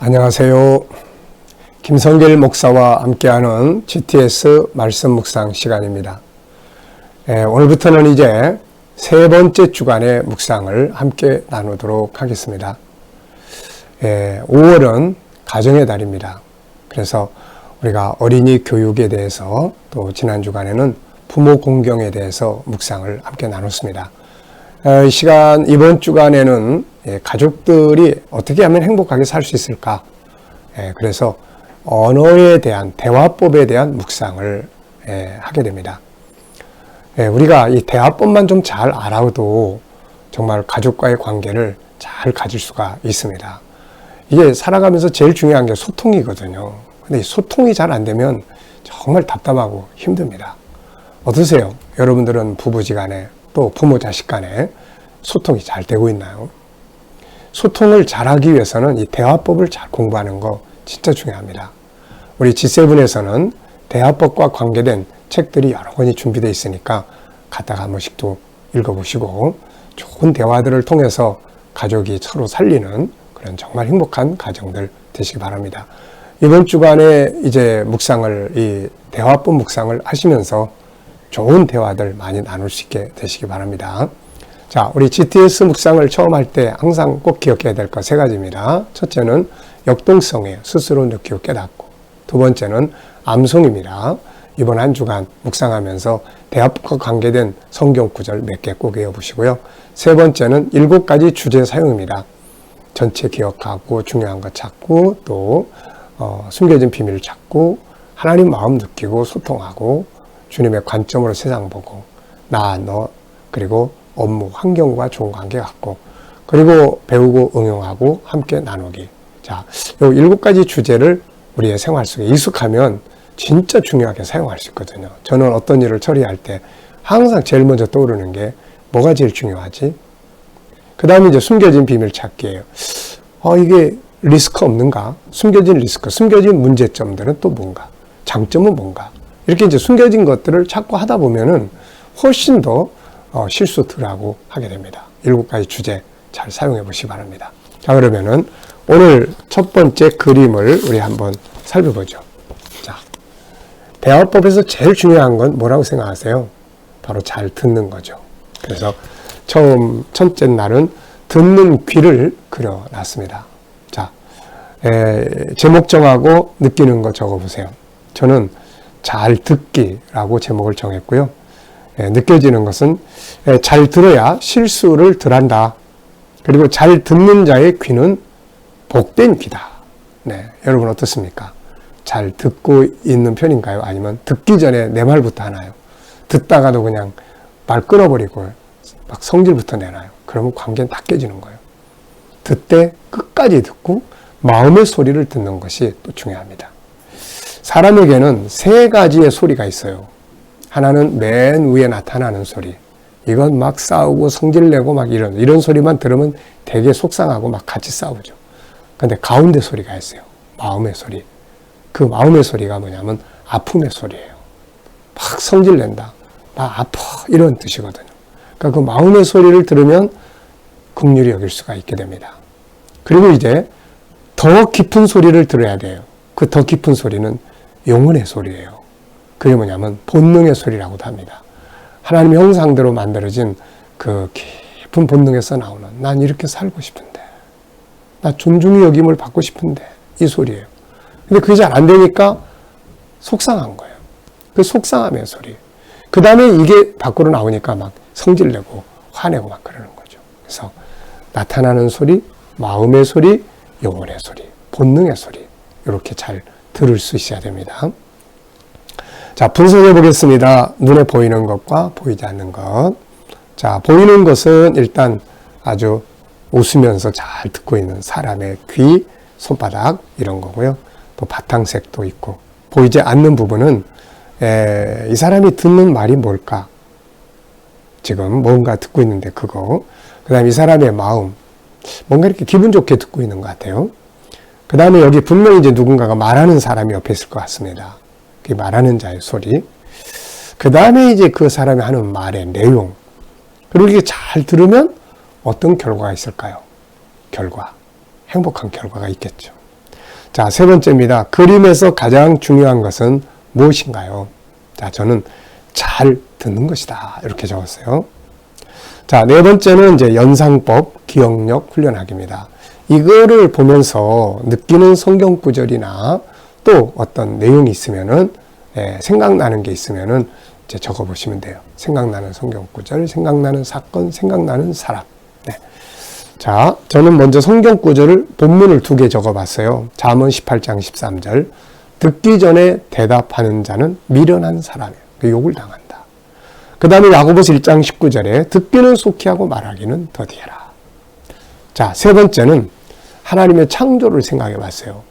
안녕하세요. 김성길 목사와 함께하는 GTS 말씀 묵상 시간입니다. 오늘부터는 이제 세 번째 주간의 묵상을 함께 나누도록 하겠습니다. 5월은 가정의 달입니다. 그래서 우리가 어린이 교육에 대해서 또 지난 주간에는 부모 공경에 대해서 묵상을 함께 나눴습니다. 이 시간 이번 주간에는 가족들이 어떻게 하면 행복하게 살 수 있을까? 그래서 언어에 대한 대화법에 대한 묵상을 하게 됩니다. 우리가 이 대화법만 좀 잘 알아도 정말 가족과의 관계를 잘 가질 수가 있습니다. 이게 살아가면서 제일 중요한 게 소통이거든요. 근데 이 소통이 잘 안 되면 정말 답답하고 힘듭니다. 어떠세요? 여러분들은 부부지간에 또 부모 자식 간에 소통이 잘 되고 있나요? 소통을 잘하기 위해서는 이 대화법을 잘 공부하는 거 진짜 중요합니다. 우리 G7에서는 대화법과 관계된 책들이 여러 권이 준비되어 있으니까 갖다가 한 번씩 또 읽어보시고 좋은 대화들을 통해서 가족이 서로 살리는 그런 정말 행복한 가정들 되시기 바랍니다. 이번 주간에 이제 묵상을, 이 대화법 묵상을 하시면서 좋은 대화들 많이 나눌 수 있게 되시기 바랍니다. 자, 우리 GTS 묵상을 처음 할 때 항상 꼭 기억해야 될 것 세 가지입니다. 첫째는 역동성에 스스로 느끼고 깨닫고, 두 번째는 암송입니다. 이번 한 주간 묵상하면서 대화법과 관계된 성경 구절 몇 개 꼭 외워보시고요. 세 번째는 7가지 주제 사용입니다. 전체 기억하고 중요한 거 찾고 또 숨겨진 비밀을 찾고 하나님 마음 느끼고 소통하고 주님의 관점으로 세상 보고 나, 너, 그리고 업무, 환경과 좋은 관계 갖고 그리고 배우고 응용하고 함께 나누기. 자, 요 7가지 주제를 우리의 생활 속에 익숙하면 진짜 중요하게 사용할 수 있거든요. 저는 어떤 일을 처리할 때 항상 제일 먼저 떠오르는 게 뭐가 제일 중요하지? 그 다음에 이제 숨겨진 비밀 찾기예요. 이게 리스크 없는가? 숨겨진 리스크, 숨겨진 문제점들은 또 뭔가? 장점은 뭔가? 이렇게 이제 숨겨진 것들을 찾고 하다 보면은 훨씬 더 실수 덜 하고 하게 됩니다. 7가지 주제 잘 사용해 보시기 바랍니다. 자, 그러면은 오늘 첫 번째 그림을 우리 한번 살펴보죠. 자, 대화법에서 제일 중요한 건 뭐라고 생각하세요? 바로 잘 듣는 거죠. 그래서 첫째 날은 듣는 귀를 그려놨습니다. 자, 제목 정하고 느끼는 거 적어보세요. 저는 잘 듣기라고 제목을 정했고요. 느껴지는 것은 잘 들어야 실수를 덜 한다. 그리고 잘 듣는 자의 귀는 복된 귀다. 네, 여러분 어떻습니까? 잘 듣고 있는 편인가요? 아니면 듣기 전에 내 말부터 하나요? 듣다가도 그냥 말 끊어버리고 막 성질부터 내나요? 그러면 관계는 다 깨지는 거예요. 듣되 끝까지 듣고 마음의 소리를 듣는 것이 또 중요합니다. 사람에게는 3가지의 소리가 있어요. 하나는 맨 위에 나타나는 소리. 이건 막 싸우고 성질내고 막 이런 소리만 들으면 되게 속상하고 막 같이 싸우죠. 근데 가운데 소리가 있어요. 마음의 소리. 그 마음의 소리가 뭐냐면 아픔의 소리예요. 막 성질낸다. 막 아파. 이런 뜻이거든요. 그러니까 그 마음의 소리를 들으면 긍휼히 여길 수가 있게 됩니다. 그리고 이제 더 깊은 소리를 들어야 돼요. 그 더 깊은 소리는 영혼의 소리예요. 그게 뭐냐면 본능의 소리라고도 합니다. 하나님의 형상대로 만들어진 그 깊은 본능에서 나오는 난 이렇게 살고 싶은데 나 존중의 여김을 받고 싶은데 이 소리예요. 근데 그게 잘 안 되니까 속상한 거예요. 그 속상함의 소리. 그 다음에 이게 밖으로 나오니까 막 성질내고 화내고 막 그러는 거죠. 그래서 나타나는 소리, 마음의 소리, 영혼의 소리, 본능의 소리 이렇게 잘 들을 수 있어야 됩니다. 자, 분석해 보겠습니다. 눈에 보이는 것과 보이지 않는 것. 자, 보이는 것은 일단 아주 웃으면서 잘 듣고 있는 사람의 귀, 손바닥 이런 거고요. 또 바탕색도 있고 보이지 않는 부분은 이 사람이 듣는 말이 뭘까? 지금 뭔가 듣고 있는데 그거. 그 다음에 이 사람의 마음. 뭔가 이렇게 기분 좋게 듣고 있는 것 같아요. 그 다음에 여기 분명히 이제 누군가가 말하는 사람이 옆에 있을 것 같습니다. 그 말하는 자의 소리. 그 다음에 이제 그 사람이 하는 말의 내용. 그리고 이게 잘 들으면 어떤 결과가 있을까요? 결과. 행복한 결과가 있겠죠. 자, 세 번째입니다. 그림에서 가장 중요한 것은 무엇인가요? 자, 저는 잘 듣는 것이다. 이렇게 적었어요. 자, 네 번째는 이제 연상법, 기억력 훈련하기입니다. 이거를 보면서 느끼는 성경 구절이나 또 어떤 내용이 있으면은, 생각나는 게 있으면은 이제 적어 보시면 돼요. 생각나는 성경 구절, 생각나는 사건, 생각나는 사람. 네. 자, 저는 먼저 성경 구절을 본문을 2개 적어 봤어요. 잠언 18장 13절. 듣기 전에 대답하는 자는 미련한 사람이에요. 욕을 당한다. 그 다음에 야고보서 1장 19절에 듣기는 속히 하고 말하기는 더디해라. 자, 세 번째는 하나님의 창조를 생각해 봤어요.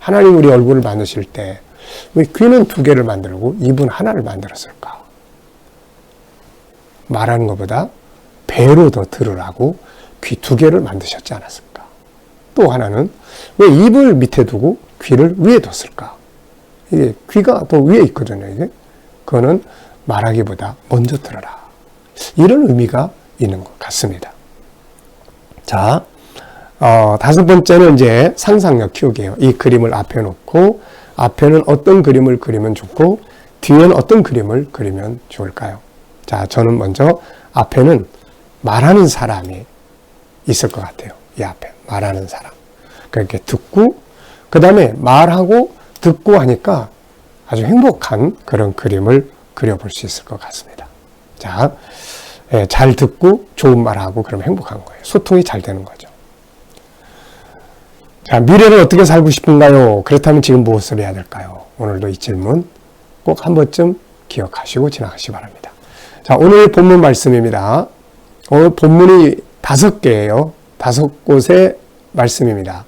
하나님 우리 얼굴을 만드실 때 왜 귀는 2개를 만들고 입은 하나를 만들었을까? 말하는 것보다 배로 더 들으라고 귀 2개를 만드셨지 않았을까? 또 하나는 왜 입을 밑에 두고 귀를 위에 뒀을까? 이게 귀가 더 위에 있거든요. 이게 그거는 말하기보다 먼저 들어라. 이런 의미가 있는 것 같습니다. 자, 5번째는 이제 상상력 키우기예요. 이 그림을 앞에 놓고 앞에는 어떤 그림을 그리면 좋고 뒤에는 어떤 그림을 그리면 좋을까요? 자, 저는 먼저 앞에는 말하는 사람이 있을 것 같아요. 이 앞에 말하는 사람. 그렇게 듣고 그 다음에 말하고 듣고 하니까 아주 행복한 그런 그림을 그려볼 수 있을 것 같습니다. 자, 잘 듣고 좋은 말하고 그러면 행복한 거예요. 소통이 잘 되는 거죠. 자, 미래를 어떻게 살고 싶은가요? 그렇다면 지금 무엇을 해야 될까요? 오늘도 이 질문 꼭 한 번쯤 기억하시고 지나가시기 바랍니다. 자, 오늘 본문 말씀입니다. 오늘 본문이 5개예요. 5곳의 말씀입니다.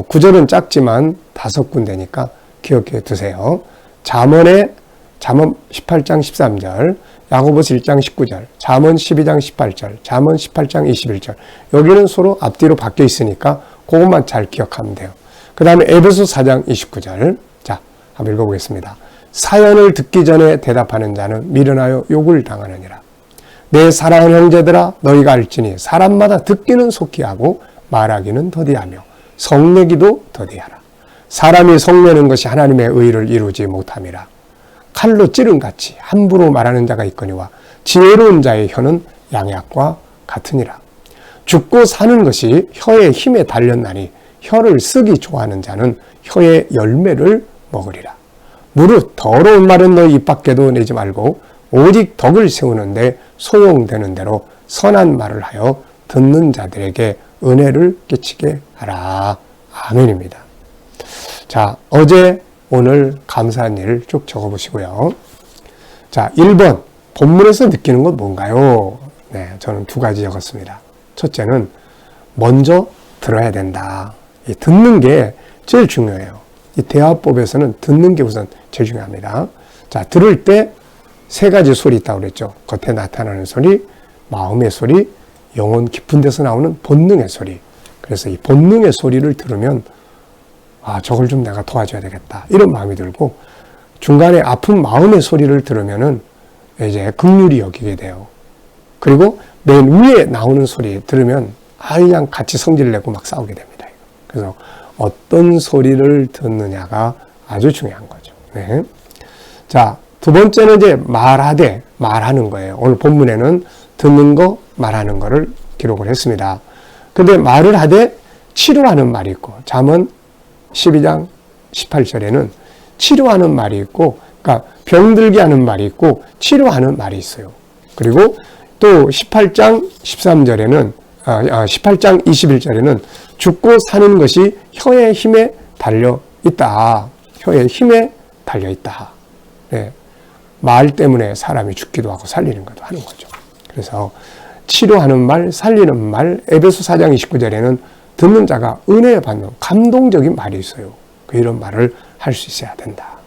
구절은 작지만 5군데니까 기억해 두세요. 잠언 18장 13절, 야고보서 1장 19절, 잠언 12장 18절, 잠언 18장 21절. 여기는 서로 앞뒤로 바뀌어 있으니까 그것만 잘 기억하면 돼요. 그 다음에 에베소 4장 29절. 자, 한번 읽어보겠습니다. 사연을 듣기 전에 대답하는 자는 미련하여 욕을 당하느니라. 내 사랑하는 형제들아 너희가 알지니 사람마다 듣기는 속히 하고 말하기는 더디하며 성내기도 더디하라. 사람이 성내는 것이 하나님의 의를 이루지 못함이라. 칼로 찌른 같이 함부로 말하는 자가 있거니와 지혜로운 자의 혀는 양약과 같으니라. 죽고 사는 것이 혀의 힘에 달렸나니 혀를 쓰기 좋아하는 자는 혀의 열매를 먹으리라. 무릇 더러운 말은 너희 입 밖에도 내지 말고 오직 덕을 세우는데 소용되는 대로 선한 말을 하여 듣는 자들에게 은혜를 끼치게 하라. 아멘입니다. 자, 어제 오늘 감사한 일을 쭉 적어보시고요. 자, 1번 본문에서 느끼는 건 뭔가요? 네, 저는 2가지 적었습니다. 첫째는 먼저 들어야 된다. 이 듣는 게 제일 중요해요. 이 대화법에서는 듣는 게 우선 제일 중요합니다. 자, 들을 때 3가지 소리 있다고 그랬죠. 겉에 나타나는 소리, 마음의 소리, 영혼 깊은 데서 나오는 본능의 소리. 그래서 이 본능의 소리를 들으면 아, 저걸 좀 내가 도와줘야 되겠다. 이런 마음이 들고 중간에 아픈 마음의 소리를 들으면은 이제 긍휼히 여기게 돼요. 그리고 맨 위에 나오는 소리 들으면 그냥 같이 성질 내고 막 싸우게 됩니다. 그래서 어떤 소리를 듣느냐가 아주 중요한 거죠. 네. 자, 2번째는 이제 말하는 거예요. 오늘 본문에는 듣는 거, 말하는 거를 기록을 했습니다. 근데 말을 하되 치료하는 말이 있고, 잠언 12장 18절에는 치료하는 말이 있고, 그러니까 병들게 하는 말이 있고, 치료하는 말이 있어요. 그리고 또 18장 13절에는, 18장 21절에는 죽고 사는 것이 혀의 힘에 달려 있다. 혀의 힘에 달려 있다. 네. 말 때문에 사람이 죽기도 하고 살리는 것도 하는 거죠. 그래서 치료하는 말, 살리는 말, 에베소 4장 29절에는 듣는 자가 은혜 받는 감동적인 말이 있어요. 이런 말을 할 수 있어야 된다.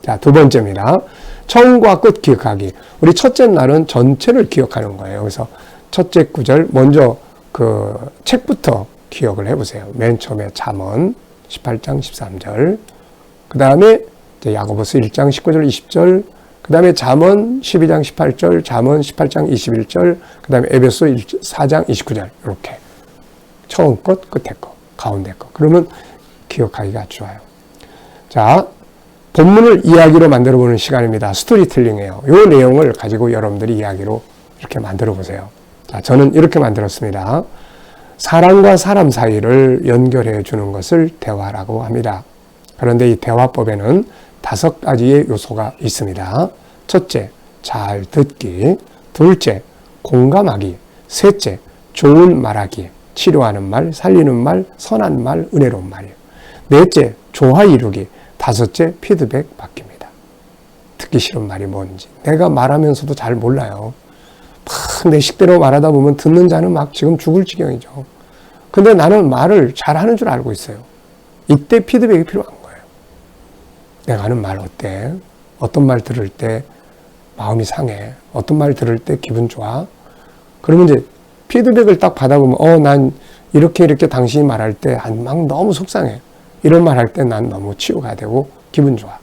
자, 2번째입니다. 처음과 끝 기억하기. 우리 첫째 날은 전체를 기억하는 거예요. 그래서 첫째 구절 먼저 그 책부터 기억을 해보세요. 맨 처음에 잠언 18장 13절, 그 다음에 야고보서 1장 19절 20절, 그 다음에 잠언 12장 18절, 잠언 18장 21절, 그 다음에 에베소 4장 29절 이렇게 처음 것, 끝에 것, 가운데 것. 그러면 기억하기가 좋아요. 자, 본문을 이야기로 만들어 보는 시간입니다. 스토리텔링이에요. 이 내용을 가지고 여러분들이 이야기로 이렇게 만들어 보세요. 자, 저는 이렇게 만들었습니다. 사람과 사람 사이를 연결해 주는 것을 대화라고 합니다. 그런데 이 대화법에는 5가지의 요소가 있습니다. 첫째, 잘 듣기. 둘째, 공감하기. 셋째, 좋은 말하기. 치료하는 말, 살리는 말, 선한 말, 은혜로운 말이에요. 넷째, 조화 이루기. 다섯째, 피드백 받기입니다. 듣기 싫은 말이 뭔지. 내가 말하면서도 잘 몰라요. 막 내 식대로 말하다 보면 듣는 자는 막 지금 죽을 지경이죠. 근데 나는 말을 잘하는 줄 알고 있어요. 이때 피드백이 필요한 거예요. 내가 하는 말 어때? 어떤 말 들을 때 마음이 상해? 어떤 말 들을 때 기분 좋아? 그러면 이제 피드백을 딱 받아보면 난 이렇게 당신이 말할 때 막 너무 속상해. 이런 말 할 때 난 너무 치유가 되고 기분 좋아.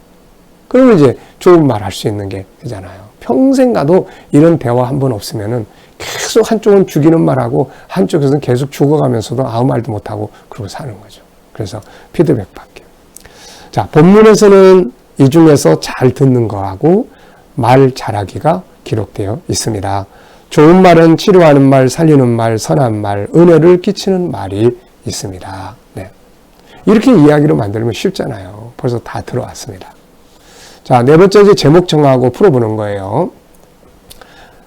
그러면 이제 좋은 말 할 수 있는 게 되잖아요. 평생 가도 이런 대화 한 번 없으면은 계속 한쪽은 죽이는 말하고 한쪽에서는 계속 죽어가면서도 아무 말도 못하고 그러고 사는 거죠. 그래서 피드백 받기. 자, 본문에서는 이 중에서 잘 듣는 거하고 말 잘하기가 기록되어 있습니다. 좋은 말은 치료하는 말, 살리는 말, 선한 말, 은혜를 끼치는 말이 있습니다. 네. 이렇게 이야기로 만들면 쉽잖아요. 벌써 다 들어왔습니다. 자, 네 번째 이제 제목 정하고 풀어보는 거예요.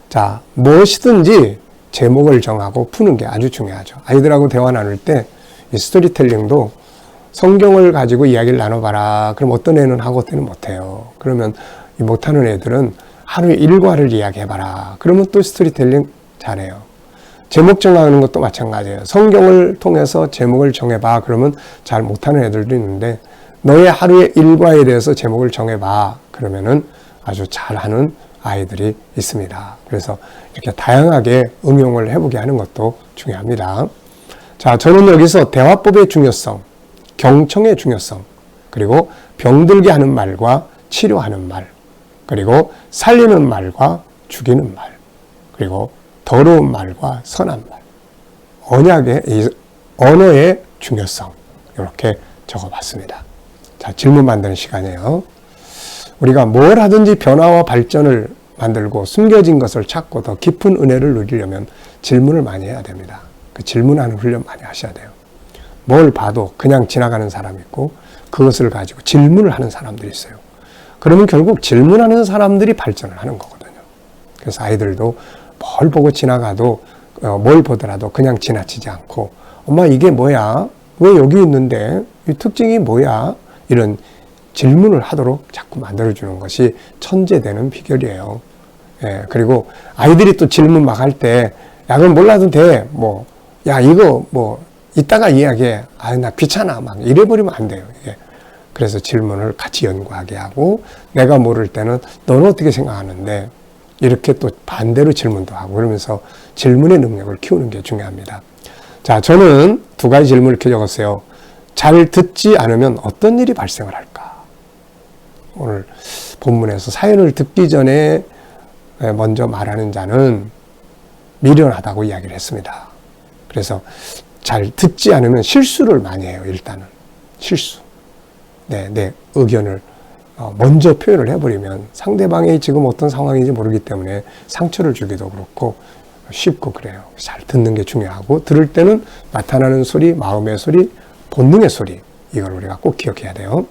자, 무엇이든지 제목을 정하고 푸는 게 아주 중요하죠. 아이들하고 대화 나눌 때 이 스토리텔링도 성경을 가지고 이야기를 나눠봐라. 그럼 어떤 애는 하고 어떤 애는 못해요. 그러면 이 못하는 애들은 하루에 일과를 이야기해봐라. 그러면 또 스토리텔링 잘해요. 제목 정하는 것도 마찬가지예요. 성경을 통해서 제목을 정해봐. 그러면 잘 못하는 애들도 있는데 너의 하루의 일과에 대해서 제목을 정해봐. 그러면은 아주 잘하는 아이들이 있습니다. 그래서 이렇게 다양하게 응용을 해보게 하는 것도 중요합니다. 자, 저는 여기서 대화법의 중요성, 경청의 중요성, 그리고 병들게 하는 말과 치료하는 말, 그리고 살리는 말과 죽이는 말, 그리고 더러운 말과 선한 말, 언어의 중요성, 이렇게 적어봤습니다. 자, 질문 만드는 시간이에요. 우리가 뭘 하든지 변화와 발전을 만들고 숨겨진 것을 찾고 더 깊은 은혜를 누리려면 질문을 많이 해야 됩니다. 그 질문하는 훈련 많이 하셔야 돼요. 뭘 봐도 그냥 지나가는 사람이 있고 그것을 가지고 질문을 하는 사람들이 있어요. 그러면 결국 질문하는 사람들이 발전을 하는 거거든요. 그래서 아이들도 뭘 보고 지나가도 뭘 보더라도 그냥 지나치지 않고 엄마 이게 뭐야? 왜 여기 있는데? 이 특징이 뭐야? 이런 질문을 하도록 자꾸 만들어주는 것이 천재되는 비결이에요. 예, 그리고 아이들이 또 질문 막 할 때, 야, 그럼 몰라도 돼. 야, 이거 이따가 이야기해. 나 귀찮아. 막 이래버리면 안 돼요. 이게. 그래서 질문을 같이 연구하게 하고, 내가 모를 때는 너는 어떻게 생각하는데, 이렇게 또 반대로 질문도 하고, 그러면서 질문의 능력을 키우는 게 중요합니다. 자, 저는 2가지 질문을 이렇게 적었어요. 잘 듣지 않으면 어떤 일이 발생을 할까? 오늘 본문에서 사연을 듣기 전에 먼저 말하는 자는 미련하다고 이야기를 했습니다. 그래서 잘 듣지 않으면 실수를 많이 해요. 일단은 실수. 내 의견을 먼저 표현을 해버리면 상대방이 지금 어떤 상황인지 모르기 때문에 상처를 주기도 그렇고 쉽고 그래요. 잘 듣는 게 중요하고 들을 때는 나타나는 소리, 마음의 소리, 본능의 소리, 이걸 우리가 꼭 기억해야 돼요.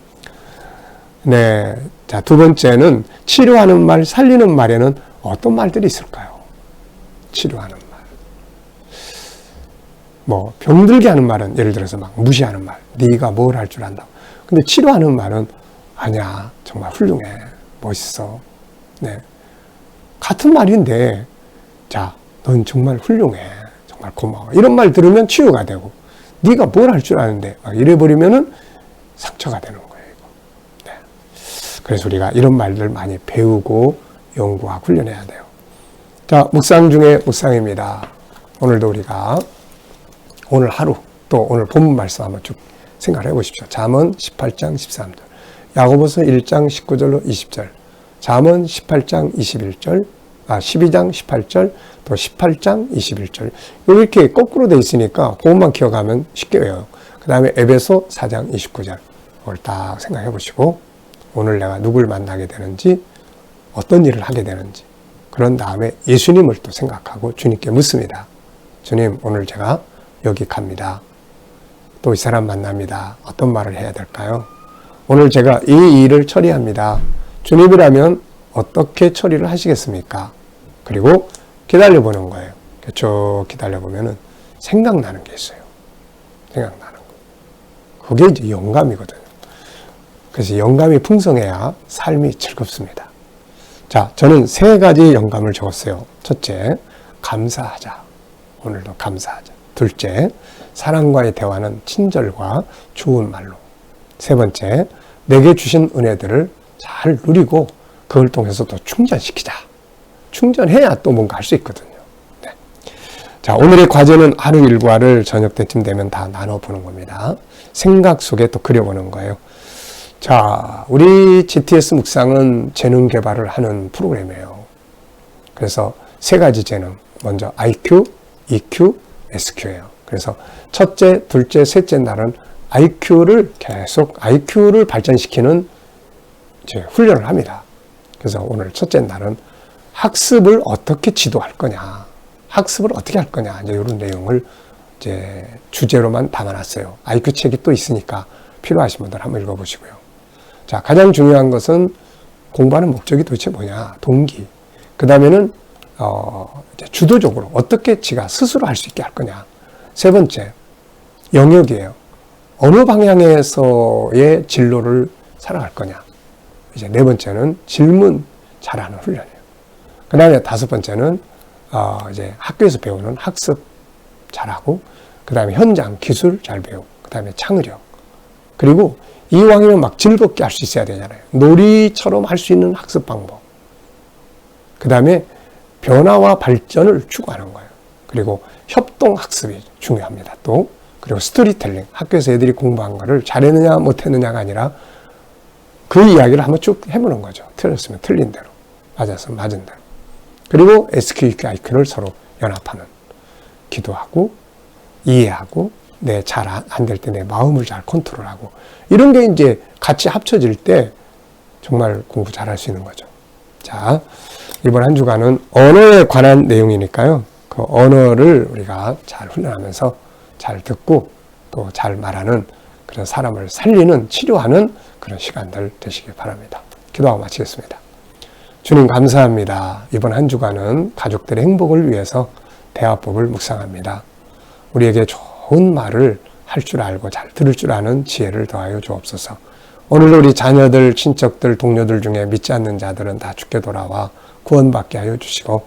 네. 자, 2번째는 치료하는 말, 살리는 말에는 어떤 말들이 있을까요? 치료하는 말. 병들게 하는 말은 예를 들어서 막 무시하는 말. 네가 뭘 할 줄 안다고. 근데 치료하는 말은 아니야. 정말 훌륭해. 멋있어. 네. 같은 말인데, 자, 넌 정말 훌륭해. 정말 고마워. 이런 말 들으면 치유가 되고, 네가 뭘 할 줄 아는데, 막 이래버리면은 상처가 되는 거예요. 이거. 네. 그래서 우리가 이런 말들 많이 배우고 연구하고 훈련해야 돼요. 자, 묵상 중에 묵상입니다. 오늘도 우리가 오늘 하루 또 오늘 본문 말씀 한번 쭉 생각을 해보십시오. 잠언 18장 13절, 야고보서 1장 19절로 20절, 잠언 18장 21절, 12장 18절, 또 18장 21절. 이렇게 거꾸로 돼 있으니까 그것만 기억하면 쉽게 외워요. 그 다음에 에베소 4장 29절 그걸 딱 생각해 보시고 오늘 내가 누굴 만나게 되는지 어떤 일을 하게 되는지 그런 다음에 예수님을 또 생각하고 주님께 묻습니다. 주님, 오늘 제가 여기 갑니다. 또 이 사람 만납니다. 어떤 말을 해야 될까요? 오늘 제가 이 일을 처리합니다. 주님이라면 어떻게 처리를 하시겠습니까? 그리고 기다려보는 거예요. 쭉 기다려보면은 생각나는 게 있어요. 생각나는 거. 그게 이제 영감이거든요. 그래서 영감이 풍성해야 삶이 즐겁습니다. 자, 저는 3가지 영감을 적었어요. 첫째, 감사하자. 오늘도 감사하자. 둘째, 사랑과의 대화는 친절과 좋은 말로. 세 번째, 내게 주신 은혜들을 잘 누리고 그걸 통해서 또 충전시키자. 충전해야 또 뭔가 할 수 있거든요. 네. 자, 오늘의 과제는 하루 일과를 저녁 때쯤 되면 다 나눠보는 겁니다. 생각 속에 또 그려보는 거예요. 자, 우리 GTS 묵상은 재능 개발을 하는 프로그램이에요. 그래서 3가지 재능. 먼저 IQ, EQ, SQ예요. 그래서 첫째, 둘째, 셋째 날은 IQ를 발전시키는 이제 훈련을 합니다. 그래서 오늘 첫째 날은 학습을 어떻게 지도할 거냐, 학습을 어떻게 할 거냐, 이제 이런 내용을 이제 주제로만 담아놨어요. IQ 책이 또 있으니까 필요하신 분들 한번 읽어보시고요. 자, 가장 중요한 것은 공부하는 목적이 도대체 뭐냐, 동기. 그 다음에는 이제 주도적으로 어떻게 지가 스스로 할 수 있게 할 거냐. 세 번째, 영역이에요. 어느 방향에서의 진로를 살아갈 거냐. 이제 4번째는 질문 잘하는 훈련이에요. 그 다음에 5번째는 이제 학교에서 배우는 학습 잘하고, 그 다음에 현장 기술 잘 배우고, 그 다음에 창의력. 그리고 이왕이면 막 즐겁게 할 수 있어야 되잖아요. 놀이처럼 할 수 있는 학습 방법. 그 다음에 변화와 발전을 추구하는 거예요. 그리고 협동 학습이 중요합니다. 또 그리고 스토리텔링. 학교에서 애들이 공부한 거를 잘했느냐 못했느냐가 아니라 그 이야기를 한번 쭉 해보는 거죠. 틀렸으면 틀린 대로, 맞았으면 맞은 대로. 그리고 SQ, EQ, IQ를 서로 연합하는, 기도하고 이해하고 내 잘 안 될 때 내 마음을 잘 컨트롤하고, 이런 게 이제 같이 합쳐질 때 정말 공부 잘할 수 있는 거죠. 자, 이번 한 주간은 언어에 관한 내용이니까요. 그 언어를 우리가 잘 훈련하면서 잘 듣고 또 잘 말하는 그런 사람을 살리는, 치료하는 그런 시간들 되시길 바랍니다. 기도하고 마치겠습니다. 주님 감사합니다. 이번 한 주간은 가족들의 행복을 위해서 대화법을 묵상합니다. 우리에게 좋은 말을 할 줄 알고 잘 들을 줄 아는 지혜를 더하여 주옵소서. 오늘 우리 자녀들, 친척들, 동료들 중에 믿지 않는 자들은 다 죽게 돌아와 구원받게 하여 주시고,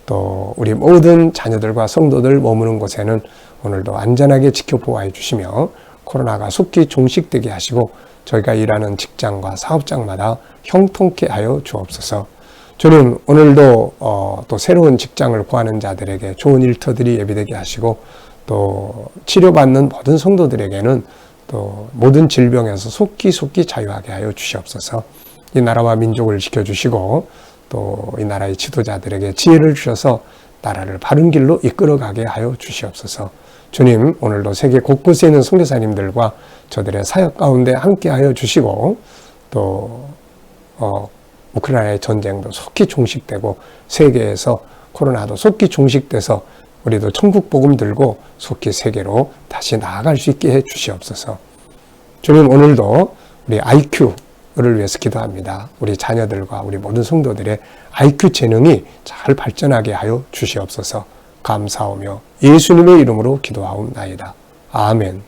또 우리 모든 자녀들과 성도들 머무는 곳에는 오늘도 안전하게 지켜보호해 주시며 코로나가 속히 종식되게 하시고 저희가 일하는 직장과 사업장마다 형통케 하여 주옵소서. 주님, 오늘도 또 새로운 직장을 구하는 자들에게 좋은 일터들이 예비되게 하시고, 또 치료받는 모든 성도들에게는 또 모든 질병에서 속히 자유하게 하여 주시옵소서. 이 나라와 민족을 지켜주시고 또 이 나라의 지도자들에게 지혜를 주셔서 나라를 바른 길로 이끌어가게 하여 주시옵소서. 주님, 오늘도 세계 곳곳에 있는 선교사님들과 저들의 사역 가운데 함께하여 주시고, 또 우크라이나의 전쟁도 속히 종식되고 세계에서 코로나도 속히 종식돼서 우리도 천국 복음 들고 속히 세계로 다시 나아갈 수 있게 해 주시옵소서. 주님, 오늘도 우리 IQ를 위해서 기도합니다. 우리 자녀들과 우리 모든 성도들의 IQ 재능이 잘 발전하게 하여 주시옵소서. 감사하며 예수님의 이름으로 기도하옵나이다. 아멘.